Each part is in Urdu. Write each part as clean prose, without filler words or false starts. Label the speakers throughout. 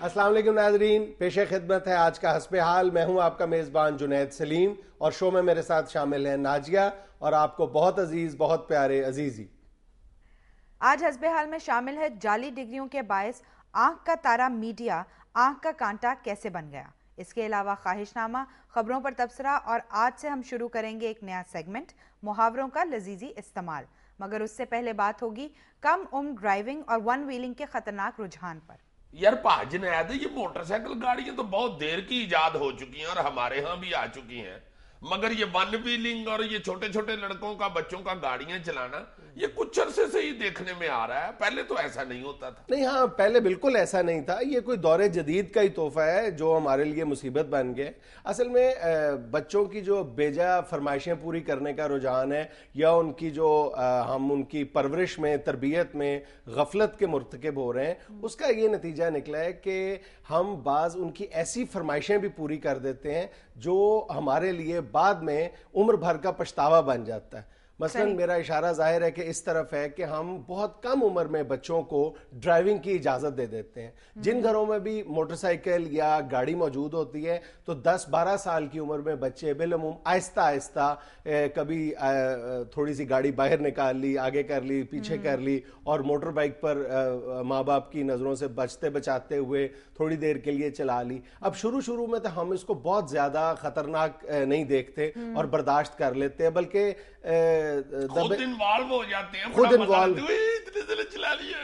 Speaker 1: السلام علیکم ناظرین، پیش خدمت ہے آج کا حسب حال۔ میں ہوں آپ کا میزبان جنید سلیم اور شو میں میرے ساتھ شامل ہیں ناجیہ اور آپ کو بہت عزیز، بہت پیارے عزیزی۔
Speaker 2: آج حسب حال میں شامل ہے جعلی ڈگریوں کے باعث آنکھ کا تارا میڈیا آنکھ کا کانٹا کیسے بن گیا۔ اس کے علاوہ خواہش نامہ، خبروں پر تبصرہ اور آج سے ہم شروع کریں گے ایک نیا سیگمنٹ محاوروں کا لذیذی استعمال، مگر اس سے پہلے بات ہوگی کم عمر ڈرائیونگ اور ون ویلنگ کے خطرناک رجحان پر۔
Speaker 3: یار جنید، یہ موٹر سائیکل گاڑیاں تو بہت دیر کی ایجاد ہو چکی ہیں اور ہمارے ہاں بھی آ چکی ہیں، مگر یہ ون ویلنگ اور یہ چھوٹے چھوٹے لڑکوں کا، بچوں کا گاڑیاں چلانا یہ کچھ عرصے سے ہی دیکھنے میں آ رہا ہے۔ پہلے تو ایسا نہیں ہوتا تھا۔
Speaker 1: نہیں، ہاں پہلے بالکل ایسا نہیں تھا۔ یہ کوئی دور جدید کا ہی تحفہ ہے جو ہمارے لیے مصیبت بن گئے۔ اصل میں بچوں کی جو بیجا فرمائشیں پوری کرنے کا رجحان ہے، یا ان کی جو ہم ان کی پرورش میں، تربیت میں غفلت کے مرتکب ہو رہے ہیں، اس کا یہ نتیجہ نکلا ہے کہ ہم بعض ان کی ایسی فرمائشیں بھی پوری کر دیتے ہیں جو ہمارے لیے بعد میں عمر بھر کا پچھتاوا بن جاتا ہے۔ مثلاً میرا اشارہ ظاہر ہے کہ اس طرف ہے کہ ہم بہت کم عمر میں بچوں کو ڈرائیونگ کی اجازت دے دیتے ہیں۔ جن گھروں میں بھی موٹر سائیکل یا گاڑی موجود ہوتی ہے تو 10-12 سال کی عمر میں بچے بالعموم آہستہ آہستہ کبھی تھوڑی سی گاڑی باہر نکال لی، آگے کر لی، پیچھے کر لی، اور موٹر بائک پر ماں باپ کی نظروں سے بچتے بچاتے ہوئے تھوڑی دیر کے لیے چلا لی۔ اب شروع میں تو ہم اس کو بہت زیادہ خطرناک نہیں دیکھتے اور برداشت کر لیتے ہیں، بلکہ
Speaker 3: خود انوالو ہو جاتے ہیں،
Speaker 1: خود انوالو
Speaker 3: اتنے دل چلا لیا،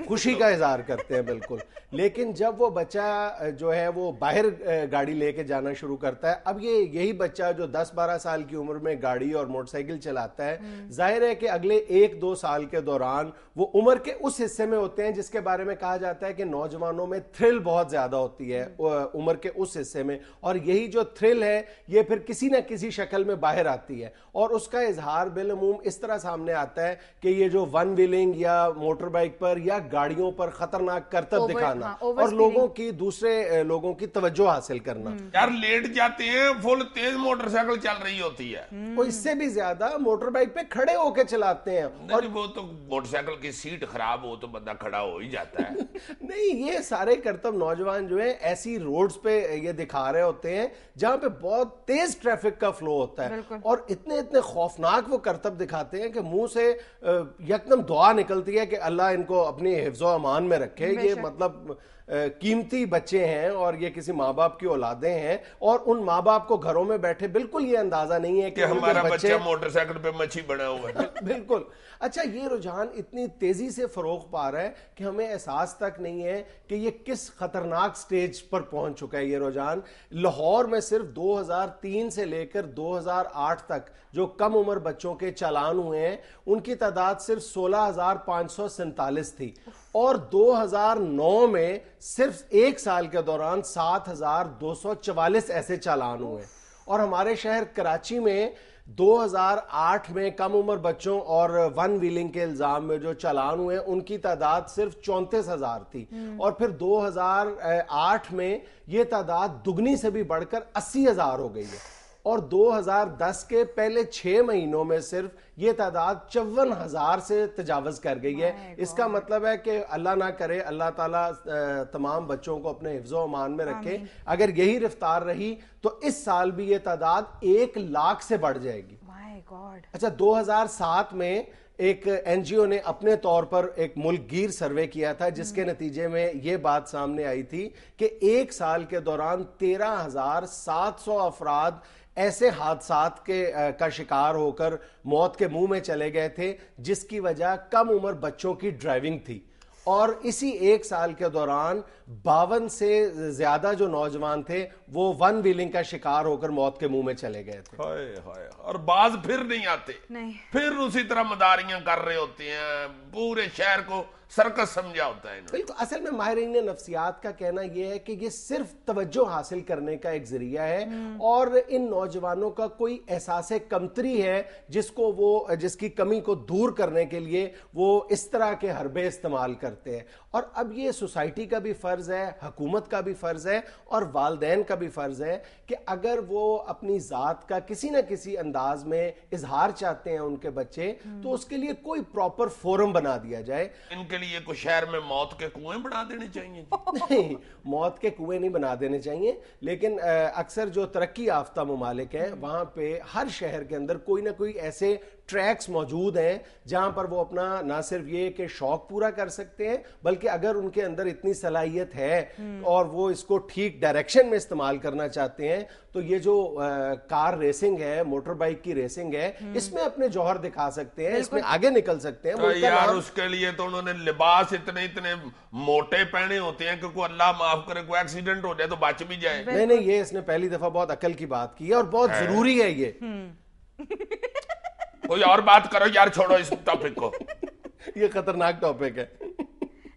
Speaker 1: خوشی کا اظہار کرتے ہیں بالکل۔ لیکن جب وہ بچہ جو ہے وہ باہر گاڑی لے کے جانا شروع کرتا ہے، اب یہی بچہ جو 10-12 سال کی عمر میں گاڑی اور موٹر سائیکل چلاتا ہے، ظاہر ہے کہ اگلے 1-2 سال کے دوران وہ عمر کے اس حصے میں ہوتے ہیں جس کے بارے میں کہا جاتا ہے کہ نوجوانوں میں تھرل بہت زیادہ ہوتی ہے عمر کے اس حصے میں، اور یہی جو تھرل ہے یہ پھر کسی نہ کسی شکل میں باہر آتی ہے، اور اس کا اظہار بالعموم اس طرح سامنے آتا ہے کہ یہ جو ون ویلنگ یا موٹر بائک پر یا گاڑیوں پر خطرناک کرتب دکھانا اور لوگوں کی، دوسرے لوگوں کی توجہ حاصل کرنا۔
Speaker 3: یار لیٹ جاتے ہیں، فل تیز موٹر سائیکل چل رہی ہوتی ہے،
Speaker 1: وہ اس سے بھی زیادہ موٹر بائک پہ کھڑے ہو کے چلاتے ہیں،
Speaker 3: اور وہ تو موٹر سائیکل کی سیٹ خراب ہو تو بندہ کھڑا ہو ہی جاتا ہے۔
Speaker 1: نہیں، یہ سارے کرتب نوجوان جو ہیں ایسی روڈز پہ یہ دکھا رہے ہوتے ہیں جہاں پہ بہت تیز ٹریفک کا فلو ہوتا ہے، اور اتنے خوفناک وہ کرتب دکھاتے ہیں کہ منہ سے یکدم دعا نکلتی ہے کہ اللہ ان کو اپنی حفظ و امان میں رکھے۔ یہ مطلب قیمتی بچے ہیں اور یہ کسی ماں باپ کی اولادیں ہیں، اور ان ماں باپ کو گھروں میں بیٹھے بالکل یہ اندازہ نہیں ہے کہ
Speaker 3: ہمارا بچہ موٹر سائیکل پہ مچھی بنا ہوا ہے۔
Speaker 1: بالکل۔ اچھا، یہ رجحان اتنی تیزی سے فروغ پا رہا ہے کہ ہمیں احساس تک نہیں ہے کہ یہ کس خطرناک سٹیج پر پہنچ چکا ہے۔ یہ رجحان لاہور میں صرف 2003 سے لے کر 2008 تک جو کم عمر بچوں کے چالان ہوئے ہیں ان کی تعداد صرف 16,547 تھی، اور 2009 میں صرف ایک سال کے دوران 7,244 ایسے چالان ہوئے، اور ہمارے شہر کراچی میں 2008 میں کم عمر بچوں اور ون ویلنگ کے الزام میں جو چالان ہوئے ان کی تعداد صرف 34,000 تھی، اور پھر 2008 میں یہ تعداد دگنی سے بھی بڑھ کر 80,000 ہو گئی ہے، اور 2010 کے پہلے 6 مہینوں میں صرف یہ تعداد 54,000 سے تجاوز کر گئی ہے۔ اس کا مطلب ہے کہ اللہ نہ کرے، اللہ تعالیٰ تمام بچوں کو اپنے حفظ و امان میں رکھے، اگر یہی رفتار رہی تو اس سال بھی یہ تعداد 1 لاکھ سے بڑھ جائے گی۔ اچھا، 2007 میں ایک این جی او نے اپنے طور پر ایک ملک گیر سروے کیا تھا جس کے نتیجے میں یہ بات سامنے آئی تھی کہ ایک سال کے دوران 13,700 افراد ایسے حادثات کا شکار ہو کر موت کے منہ میں چلے گئے تھے جس کی وجہ کم عمر بچوں کی ڈرائیونگ تھی، اور اسی ایک سال کے دوران 52 سے زیادہ جو نوجوان تھے وہ ون ویلنگ کا شکار ہو کر موت کے منہ میں چلے گئے تھے۔
Speaker 3: اور بعض پھر نہیں آتے، پھر اسی طرح مداریاں کر رہے ہوتے ہیں، پورے شہر کو سرکس سمجھا ہوتا ہے۔
Speaker 1: بالکل، اصل میں ماہرین نفسیات کا کہنا یہ ہے کہ یہ صرف توجہ حاصل کرنے کا ایک ذریعہ ہے، اور ان نوجوانوں کا کوئی احساس کمتری ہے جس کی کمی کو دور کرنے کے لیے وہ اس طرح کے حربے استعمال کرتے ہیں، اور اب یہ سوسائٹی کا بھی فرض ہے، حکومت کا بھی فرض ہے، اور والدین کا بھی فرض ہے کہ اگر وہ اپنی ذات کا کسی نہ کسی انداز میں اظہار چاہتے ہیں ان کے بچے، تو اس کے لیے کوئی پراپر فورم بنا دیا جائے۔
Speaker 3: ان کے لیے کوئی شہر میں موت کے کنویں بنا دینے چاہیے؟
Speaker 1: نہیں، موت کے کنویں نہیں بنا دینے چاہیے، لیکن اکثر جو ترقی یافتہ ممالک ہیں وہاں پہ ہر شہر کے اندر کوئی نہ کوئی ایسے ٹریکس موجود ہیں جہاں پر وہ اپنا نہ صرف یہ کہ شوق پورا کر سکتے ہیں، بلکہ اگر ان کے اندر اتنی صلاحیت ہے اور وہ اس کو ٹھیک ڈائریکشن میں استعمال کرنا چاہتے ہیں تو یہ جو کار ریسنگ ہے، موٹر بائک کی ریسنگ ہے، اس میں اپنے جوہر دکھا سکتے ہیں، اس میں آگے نکل سکتے ہیں.
Speaker 3: یار اس کے لیے تو انہوں نے لباس اتنے موٹے پہنے ہوتے ہیں کہ کوئی اللہ معاف کرے کوئی ایکسیڈنٹ ہو جائے تو بچ بھی جائے.
Speaker 1: نہیں، یہ اس نے پہلی دفعہ بہت عقل کی بات کی ہے اور بہت ضروری ہے یہ.
Speaker 3: کوئی اور بات کرو یار، چھوڑو اس ٹاپک کو.
Speaker 1: یہ خطرناک ٹاپک ہے.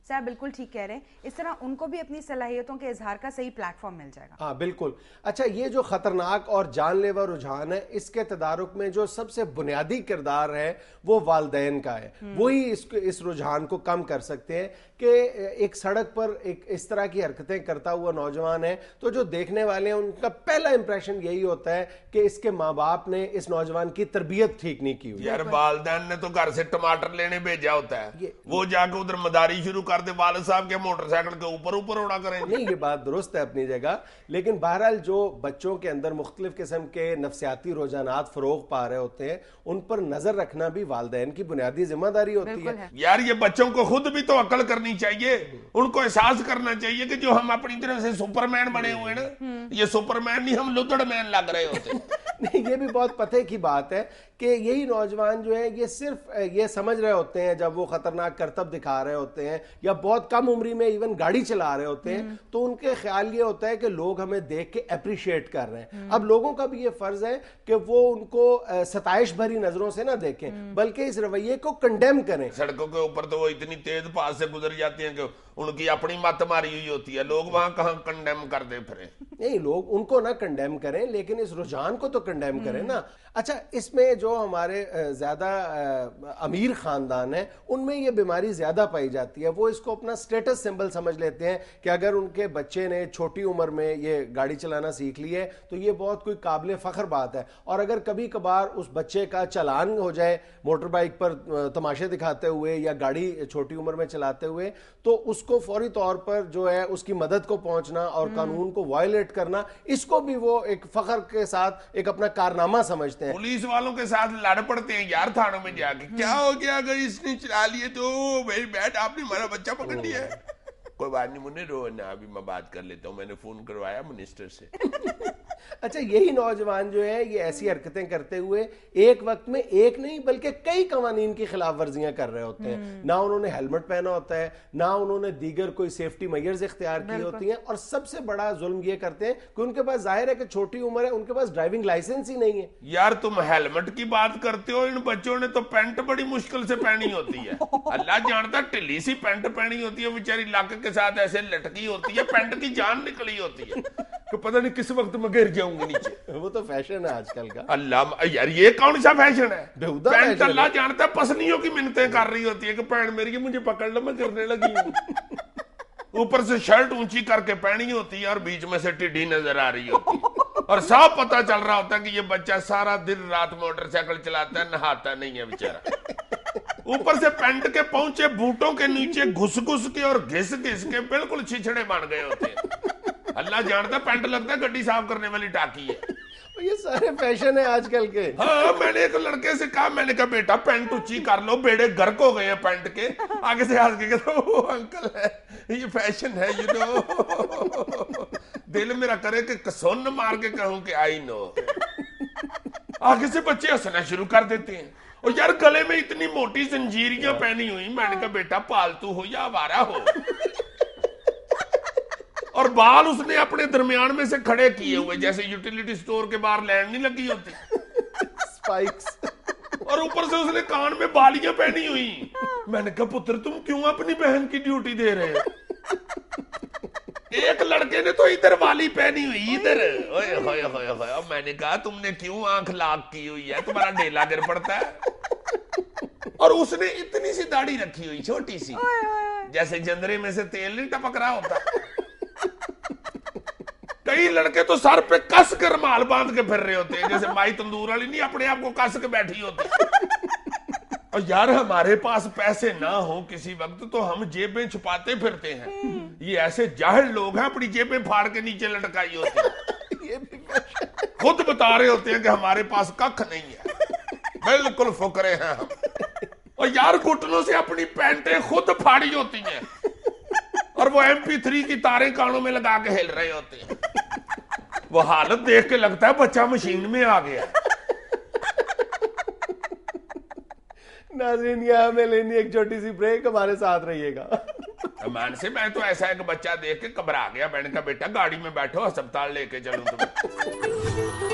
Speaker 2: صاحب بالکل ٹھیک کہہ رہے ہیں، اس طرح ان کو بھی اپنی صلاحیتوں کے اظہار کا صحیح پلیٹ فارم مل جائے گا.
Speaker 1: ہاں بالکل. اچھا، یہ جو خطرناک اور جان لیوا رجحان ہے، اس کے تدارک میں جو سب سے بنیادی کردار ہے وہ والدین کا ہے. وہی اس رجحان کو کم کر سکتے ہیں کہ ایک سڑک پر ایک اس طرح کی حرکتیں کرتا ہوا نوجوان ہے تو جو دیکھنے والے ہیں ان کا پہلا امپریشن یہی ہوتا ہے کہ اس کے ماں باپ نے اس نوجوان کی تربیت ٹھیک نہیں کی ہوئی.
Speaker 3: یار والدین نے تو گھر سے ٹماٹر لینے بھیجا ہوتا ہے، وہ جا کے ادھر مداری شروع کر دے، والد صاحب کے موٹر سائیکل کے اوپر اڑا کریں.
Speaker 1: نہیں، یہ بات درست ہے اپنی جگہ، لیکن بہرحال جو بچوں کے اندر مختلف قسم کے نفسیاتی رجحانات فروغ پا رہے ہوتے ہیں ان پر نظر رکھنا بھی والدین کی بنیادی ذمہ داری ہوتی ہے.
Speaker 3: یار یہ بچوں کو خود بھی تو عقل کرنی چاہیے، ان کو احساس کرنا چاہیے کہ جو ہم اپنی طرف سے سپر مین بنے ہوئے نا، یہ سپر مین نہیں، ہم لدڑ مین لگ رہے ہوتے.
Speaker 1: نہیں، یہ بھی بہت پتے کی بات ہے کہ یہی نوجوان جو ہے یہ صرف یہ سمجھ رہے ہوتے ہیں جب وہ خطرناک کرتب دکھا رہے ہوتے ہیں یا بہت کم عمری میں ایون گاڑی چلا رہے ہوتے ہیں تو ان کے خیال یہ ہوتا ہے کہ لوگ ہمیں دیکھ کے اپریشیٹ کر رہے ہیں. اب لوگوں کا بھی یہ فرض ہے کہ وہ ان کو ستائش بھری نظروں سے نہ دیکھیں بلکہ اس رویے کو کنڈیم کریں.
Speaker 3: سڑکوں کے اوپر تو وہ اتنی تیز پاس سے گزر جاتی ہیں کہ ان کی اپنی مت ماری ہوئی ہوتی ہے، لوگ وہاں کہاں کنڈیم کر دے پھرے.
Speaker 1: نہیں، لوگ ان کو نہ کنڈیم کریں لیکن اس رجحان کو تو کنڈیم کریں نا. اچھا، اس میں جو ہمارے زیادہ امیر خاندان ہیں ان میں یہ بیماری زیادہ پائی جاتی ہے. وہ اس کو اپنا سٹیٹس سمبل سمجھ لیتے ہیں کہ اگر ان کے بچے نے چھوٹی عمر میں یہ گاڑی چلانا سیکھ لی ہے تو یہ بہت کوئی قابل فخر بات ہے. اور اگر کبھی کبھار اس بچے کا چلان ہو جائے موٹر بائک پر تماشے دکھاتے ہوئے یا گاڑی چھوٹی عمر میں چلاتے ہوئے تو اس کو فوری طور پر جو ہے اس کی مدد کو پہنچنا اور قانون کو وائلیٹ کرنا، اس کو بھی وہ ایک فخر کے ساتھ ایک اپنا کارنامہ سمجھتے ہیں.
Speaker 3: پولیس والوں کے ساتھ لڑ پڑتے ہیں یار تھانوں میں جا کے، کیا ہو گیا اگر اس نے چلا لیے تو ویری بیڈ، آپ نے ہمارا بچہ پکڑ لیا ہے. کوئی بات نہیں، مجھے رونا، ابھی میں بات کر لیتا ہوں، میں نے فون کروایا منسٹر سے.
Speaker 1: اچھا، یہی نوجوان جو ہے یہ ایسی حرکتیں کرتے ہوئے ایک وقت میں ایک نہیں بلکہ کئی قوانین کی خلاف ورزیاں کر رہے ہوتے ہیں. نہ انہوں نے ہیلمٹ پہنا ہوتا ہے، نہ انہوں نے دیگر کوئی سیفٹی میئرز اختیار کی ہوتی ہیں، اور سب سے بڑا ظلم یہ کرتے ہیں کہ ان کے پاس ظاہر ہے کہ چھوٹی عمر ہے، ان کے پاس ڈرائیونگ لائسنس ہی نہیں ہے.
Speaker 3: یار تم ہیلمٹ کی بات کرتے ہو، ان بچوں نے تو پینٹ بڑی مشکل سے پہنی ہوتی ہے. اللہ جانتا ٹلی سی پینٹ پہنی ہوتی ہے، بیچاری لاکھ کے ساتھ ایسے لٹکی ہوتی ہے، پینٹ کی جان نکلی ہوتی ہے کہ پتہ نہیں کس وقت میں گر جاؤں گی نیچے.
Speaker 1: وہ تو فیشن ہے آج کل کا.
Speaker 3: اللہ یار یہ کون سا فیشن ہے؟
Speaker 1: بےہودہ
Speaker 3: پینٹ
Speaker 1: فیشن ہے.
Speaker 3: اللہ جانتا ہے پسلیوں کی منتیں کر رہی ہوتی ہے کہ پینٹ میری مجھے پکڑ لو، میں گرنے لگی ہوں. اوپر سے شرٹ اونچی کر کے پہنی ہوتی ہے اور بیچ میں سے ٹڈی نظر آ رہی ہوتی ہے اور صاف پتہ چل رہا ہوتا ہے کہ یہ بچہ سارا دن رات موٹر سائیکل چلاتا ہے، نہاتا نہیں ہے بیچارہ. اوپر سے پینٹ کے پہنچے بوٹوں کے نیچے گھس گھس کے اور گھس گھس کے بالکل چھچڑے بن گئے ہوتے ہیں. اللہ جانتا ہے پینٹ لگتا ہے گڈی صاف کرنے والی ٹاکی ہے.
Speaker 1: یہ سارے فیشن ہے آج کل کے.
Speaker 3: ہاں، میں نے ایک لڑکے سے کہا، میں نے کہا بیٹا پینٹ اونچی کر لو، بیڑے گرک ہو گئے ہیں پینٹ کے. آگے سے ہنس کے کہتا وہ انکل ہے، یہ فیشن ہے یو نو. دل میرا کرے کہ کسون مار کے کہوں کہ آئی نو. آگے سے بچے ہنسنا شروع کر دیتے ہیں. اور یار گلے میں اتنی موٹی زنجیریاں پہنی ہوئی. میں نے کہا بیٹا پالتو ہو یا آوارہ ہو. اور بال اس نے اپنے درمیان میں سے کھڑے کیے ہوئے جیسے یوٹیلیٹی سٹور کے باہر لینڈ نہیں لگی ہوتی،
Speaker 1: سپائکس.
Speaker 3: اور اوپر سے اس نے کان میں بالیاں پہنی ہوئی. میں نے کہا پتر تم کیوں اپنی بہن کی ڈیوٹی دے رہے ہیں؟ ایک لڑکے نے تو ادھر والی پہنی ہوئی ادھر. اوئے ہوئے ہوئے ہوئے. میں نے کہا تم نے کیوں آنکھ لاک کی ہوئی ہے، تمہارا ڈیلا گر پڑتا ہے. اور اس نے اتنی سی داڑھی رکھی ہوئی چھوٹی سی، جیسے جندرے میں سے تیل نہیں ٹپک رہا ہوتا. کئی لڑکے تو سر پہ کس کر مال باندھ کے پھر رہے ہوتے ہیں جیسے مائی تندور والی نہیں اپنے آپ کو کس کے بیٹھی ہوتی. اور یار ہمارے پاس پیسے نہ ہوں کسی وقت تو ہم جیبیں چھپاتے پھرتے ہیں. یہ ایسے جاہل لوگ ہیں اپنی جیبیں پھاڑ کے نیچے لٹکائی ہوتی ہیں, خود بتا رہے ہوتے ہیں کہ ہمارے پاس ککھ نہیں ہے, بالکل فقرے ہیں ہم. اور یار گھٹنوں سے اپنی پینٹیں خود پھاڑی ہوتی ہیں اور وہ MP3 کی تاریں کانوں میں لگا کے ہل رہے ہوتے ہیں. وہ حالت دیکھ کے لگتا ہے بچہ مشین میں آ گیا.
Speaker 1: ناظرین یہاں ہمیں لینی ایک چھوٹی سی بریک, ہمارے ساتھ رہیے گا.
Speaker 3: مان سے میں تو ایسا ایک بچہ دیکھ کے گھبرا گیا, میں نے کہا بیٹا گاڑی میں بیٹھو ہسپتال لے کے چلوں تمہیں.